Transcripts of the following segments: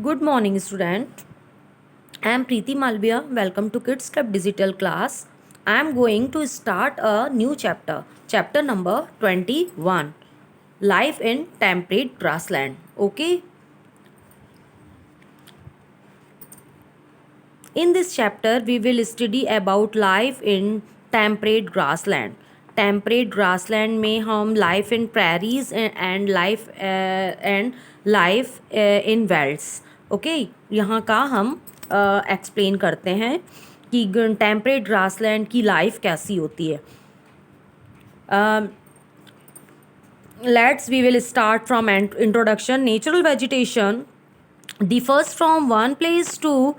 Good morning, student. I am Preeti Malviya. Welcome to Kids Club Digital class. I am going to start a new chapter. Chapter number 21. Life in temperate grassland. Okay. In this chapter, we will study about life in temperate grassland. Temperate grassland में हम life in prairies and life in velds. Okay यहाँ का हम explain करते हैं कि temperate grassland की life कैसी होती है. Let's we will start from introduction. Natural vegetation differs from one place to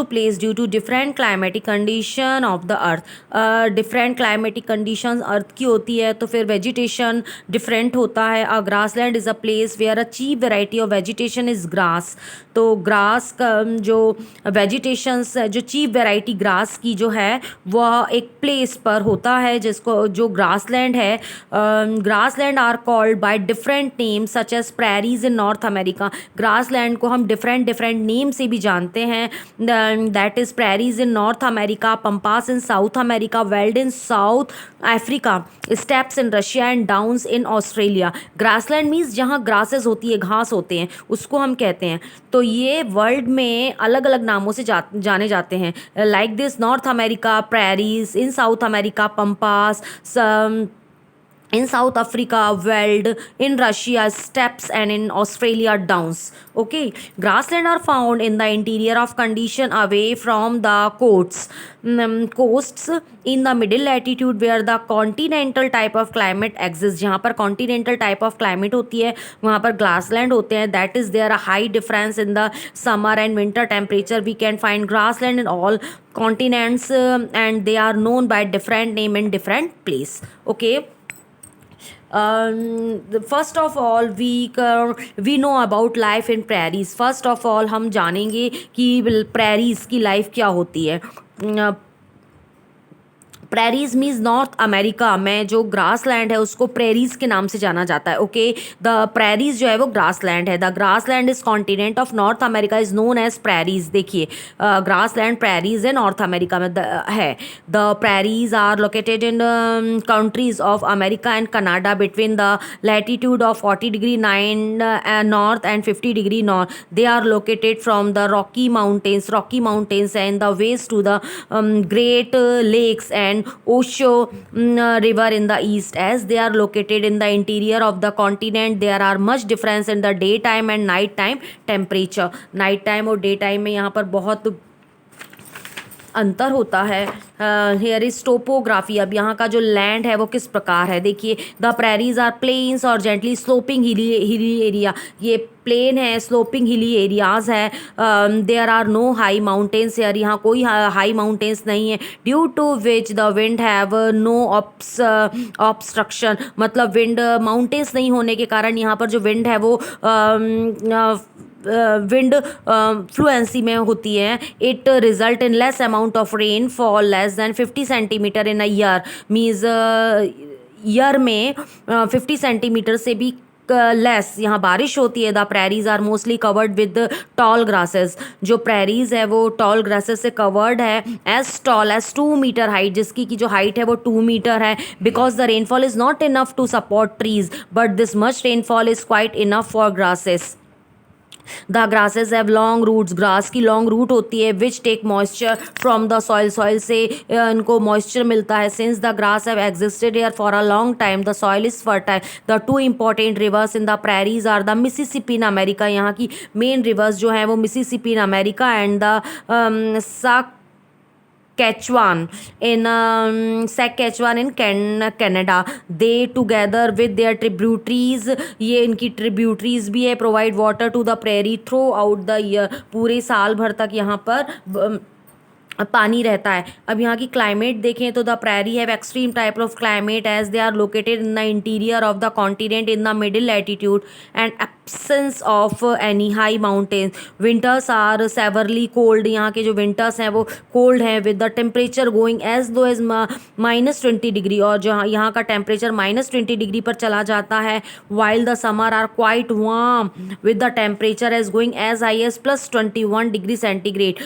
place due to different climatic condition of the earth. Different climatic conditions earth की होती है तो फिर vegetation different होता है. A grassland is a place where a cheap variety of vegetation is grass. तो grass का जो vegetations जो cheap variety grass की जो है वह एक place पर होता है जिसको जो grassland है. Grassland are called by different names such as prairies in North America. Grassland को हम डिफरेंट नेम से भी जानते हैं. That is prairies in North America, pampas in South America, veld in South Africa, steppes in Russia and downs in Australia. Grassland means जहाँ grasses होती है, घास होते हैं, उसको हम कहते हैं. तो ये वर्ल्ड में अलग अलग नामों से जाने जाते हैं. Like this north America prairies, in South America pampas, in South Africa veld, in Russia steppes, and in Australia downs. Okay, grassland are found in the interior of condition away from the coasts in the middle latitude where the continental type of climate exists. जहाँ पर continental type of climate होती है वहाँ पर grassland होते हैं. That is there a high difference in the summer and winter temperature. We can find grassland in all continents and they are known by different name in different place. Okay. First of all we know about life in prairies. First of all हम जानेंगे कि prairies की life क्या होती है. Prairies means north America में जो grass land है उसको प्रेरीज के नाम से जाना जाता है. ओके, द प्रेरीज जो है वो ग्रास लैंड है. The grassland is continent of North America is known as prairies. देखिए ग्रास लैंड प्रेरीज है नॉर्थ अमेरिका में है. The prairies are located in countries of America and Canada between the latitude of 40°9 north and 50° north. They are located from the Rocky Mountains and the west to the Great Lakes and Osho river in the east. As they are located in the interior of the continent, there are much difference in the daytime and night time temperature. Night time और day time में यहाँ पर बहुत अंतर होता है. Here is topography. अब यहाँ का जो लैंड है वो किस प्रकार है देखिए. द प्रेरीज आर प्लेन्स और जेंटली स्लोपिंग हिली एरिया. ये प्लेन है, स्लोपिंग हिली एरियाज है. There are no high mountains here. यहाँ कोई हाई माउंटेन्स नहीं है. Due to which the wind have no obstruction. मतलब विंड माउंटेन्स नहीं होने के कारण यहाँ पर जो विंड है वो विंड फ्लुएंसी में होती है. It result in less amount of rain fall less than 50 centimetre in a year. Means year में 50 सेंटीमीटर से भी लेस यहाँ बारिश होती है. The prairies are mostly covered with tall grasses. जो प्रेरीज है वो टॉल ग्रासेस से कवर्ड है. As tall as 2 metre height, जिसकी की जो हाइट है वो 2 मीटर है. Because the rainfall is not enough to support trees but this much rainfall is quite enough for grasses. The grasses have long roots. Grass की long root होती है which take moisture from the soil. Soil से इनको moisture मिलता है. Since the grass have existed here for a long time the soil is fertile. The 2 important rivers in the prairies are the Mississippi in America. यहाँ की main rivers जो है वो Mississippi in America and the Saskatchewan in Canada. They together with their tributaries, ये इनकी tributaries भी है, provide water to the prairie throughout the year. पूरे साल भर तक यहाँ पर पानी रहता है. अब यहाँ की क्लाइमेट देखें तो the prairie have extreme type of climate as they are located in the interior of the continent in the middle latitude and absence of any high mountains. Winters are severely cold. यहाँ के जो winters हैं वो cold हैं, with the temperature going as low as -20 degree, और जहाँ यहाँ का temperature -20 डिग्री पर चला जाता है. While the summer are quite warm with the temperature as going as high as +21 degree centigrade.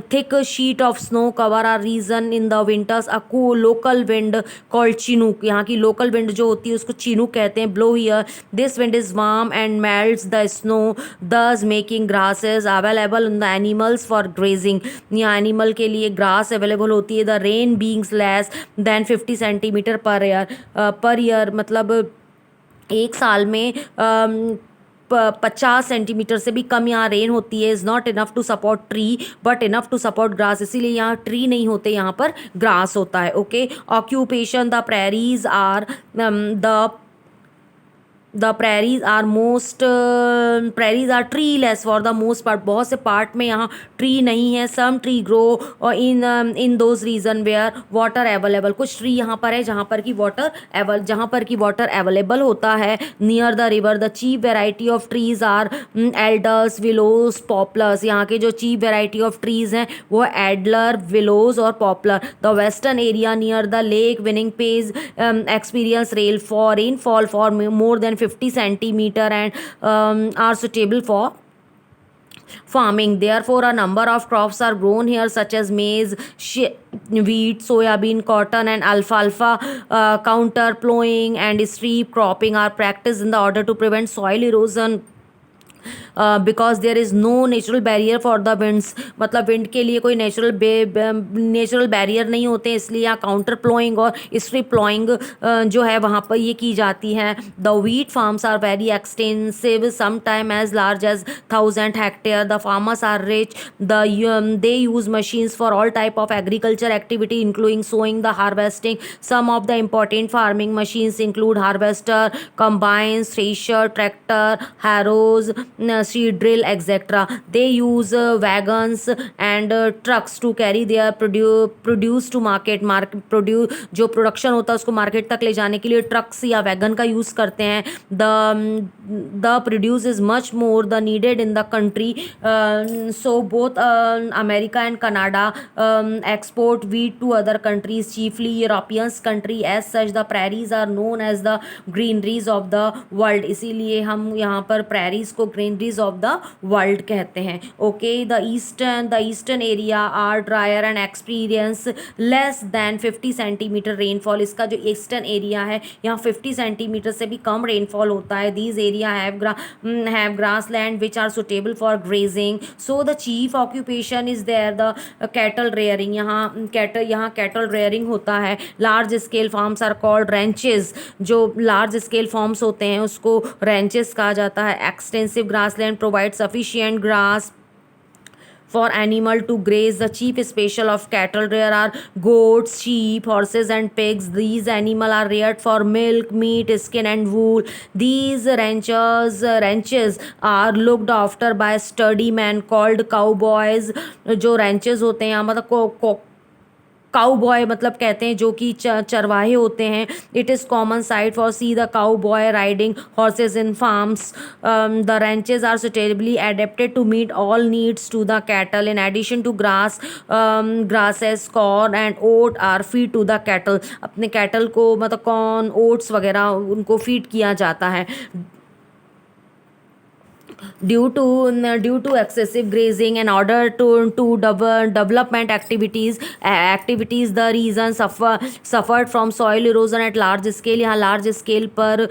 Thick sheet of snow cover our region in the winters. A cool local wind called Chinook, यहाँ की local wind जो होती है उसको Chinook कहते हैं, blow here. This wind is warm and melts the snow, thus making grasses available in the animals for grazing. यहाँ animal के लिए grass available होती है. The rain being less than 50 centimeter per year, मतलब एक साल में 50 सेंटीमीटर से भी कम यहाँ रेन होती है. Is not enough to support tree but enough to support grass, इसीलिए यहाँ ट्री नहीं होते, यहाँ पर ग्रास होता है. Okay. Occupation, the prairies are the prairies are prairies are treeless for the most part. बहुत से पार्ट में यहाँ ट्री नहीं है. some tree grow in those region where water available. कुछ ट्री यहाँ पर है जहाँ पर की वाटर अवेलेबल होता है. near the river the chief variety of trees are elders, willows, poplars. यहाँ के जो chief variety of trees हैं वो एडलर, विलोज और popular. the western area near the lake Winnipeg experience rainfall for more than 50 centimeter and are suitable for farming. Therefore, a number of crops are grown here such as maize, wheat, soyabean, cotton and alfalfa. Counter plowing and strip cropping are practiced in the order to prevent soil erosion. Because there is no natural barrier for the winds, मतलब wind के लिए कोई natural barrier नहीं होते, इसलिए यहाँ counter ploughing और strip ploughing जो है वहाँ पर ये की जाती है. The wheat farms are very extensive, some time as large as 1000 hectare. The farmers are rich. They use machines for all type of agriculture activity including sowing, the harvesting. Some of the important farming machines include harvester, combines, thresher, tractor, harrows, seed drill, etc. They use wagons and trucks to carry their produce to market. जो production होता है उसको market तक ले जाने के लिए trucks या वैगन का यूज़ करते हैं. the produce is much more the needed in the country. So both America and Canada export wheat to other countries, chiefly European country. As such the prairies are known as the greeneries of the world. इसीलिए हम यहाँ पर prairies को greeneries of the world कहते हैं. Okay. The eastern area are drier and experience less than 50 centimeter rainfall. इसका जो eastern area है यहाँ 50 सेंटीमीटर से भी कम रेनफॉल होता है. These area have grassland which are suitable for grazing. So the chief occupation is there the cattle rearing. यहाँ cattle rearing होता है. Large scale farms are called ranches. जो large scale farms होते हैं उसको ranches कहा जाता है. Extensive grassland provides sufficient grass for animal to graze. The chief special of cattle rear are goats, sheep, horses and pigs. These animal are reared for milk, meat, skin and wool. These ranches are looked after by sturdy men called cowboys. जो ranches होते हैं यहाँ मतलब cow boy मतलब कहते हैं जो कि चरवाहे होते हैं. It is common sight for see the cowboy riding horses in farms. The ranches are suitably adapted to meet all needs to the cattle. In addition to grasses corn and oat are feed to the cattle. अपने cattle को मतलब corn, oats वगैरह उनको feed किया जाता है. Due to excessive grazing and order to development activities, the region suffered from soil erosion at large scale. यहाँ large scale पर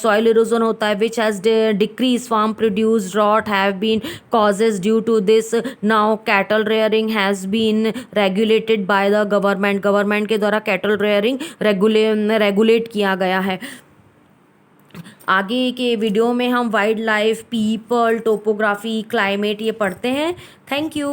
soil erosion होता है which has decreased farm produce. Drought have been causes due to this. Now cattle rearing has been regulated by the government के द्वारा cattle rearing regulate किया गया है. आगे के वीडियो में हम wild life, people, topography, climate ये पढ़ते हैं. Thank you.